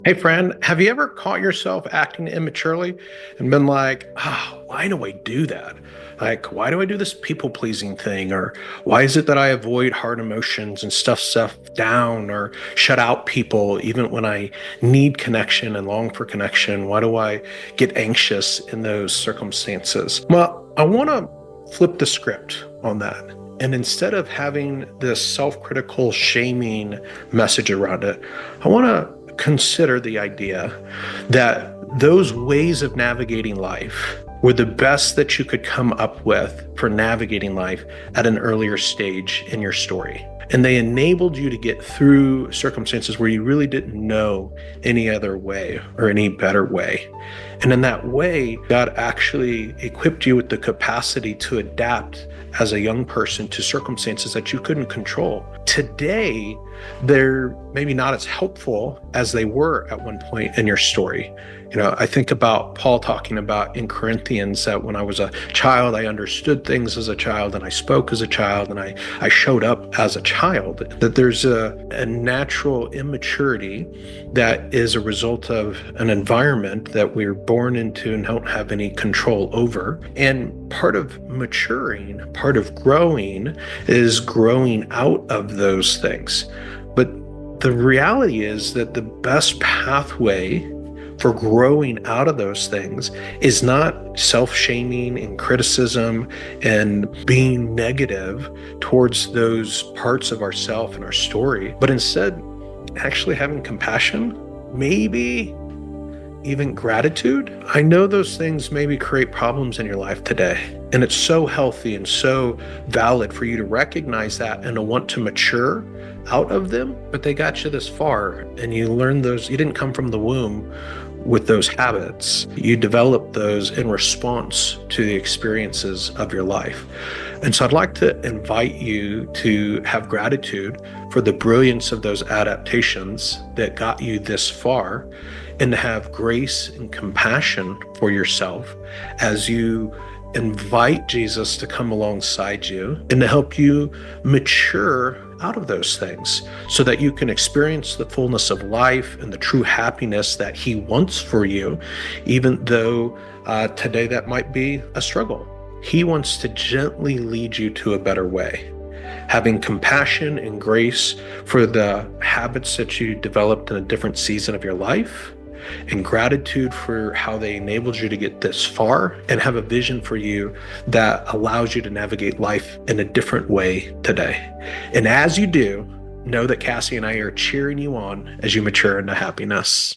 Hey, friend, have you ever caught yourself acting immaturely and been like, why do I do that? Like, why do I do this people pleasing thing? Or why is it that I avoid hard emotions and stuff stuff down or shut out people even when I need connection and long for connection? Why do I get anxious in those circumstances? Well, I want to flip the script on that. And instead of having this self critical, shaming message around it, I want to consider the idea that those ways of navigating life were the best that you could come up with for navigating life at an earlier stage in your story. And they enabled you to get through circumstances where you really didn't know any other way or any better way. And in that way, God actually equipped you with the capacity to adapt as a young person to circumstances that you couldn't control. Today, they're maybe not as helpful as they were at one point in your story. I think about Paul talking about in Corinthians that when I was a child, I understood things as a child and I spoke as a child and I showed up as a child, that there's a natural immaturity that is a result of an environment that we're born into and don't have any control over. And part of maturing, part of growing is growing out of those things. But the reality is that the best pathway for growing out of those things is not self-shaming and criticism and being negative towards those parts of ourself and our story, but instead actually having compassion, maybe even gratitude. I know those things maybe create problems in your life today, and it's so healthy and so valid for you to recognize that and to want to mature out of them, but they got you this far and you learned those. You didn't come from the womb with those habits. You developed those in response to the experiences of your life. And so I'd like to invite you to have gratitude for the brilliance of those adaptations that got you this far, and to have grace and compassion for yourself as you invite Jesus to come alongside you and to help you mature out of those things so that you can experience the fullness of life and the true happiness that he wants for you, even though today that might be a struggle. He wants to gently lead you to a better way, having compassion and grace for the habits that you developed in a different season of your life, and gratitude for how they enabled you to get this far, and have a vision for you that allows you to navigate life in a different way today. And as you do, know that Cassie and I are cheering you on as you mature into happiness.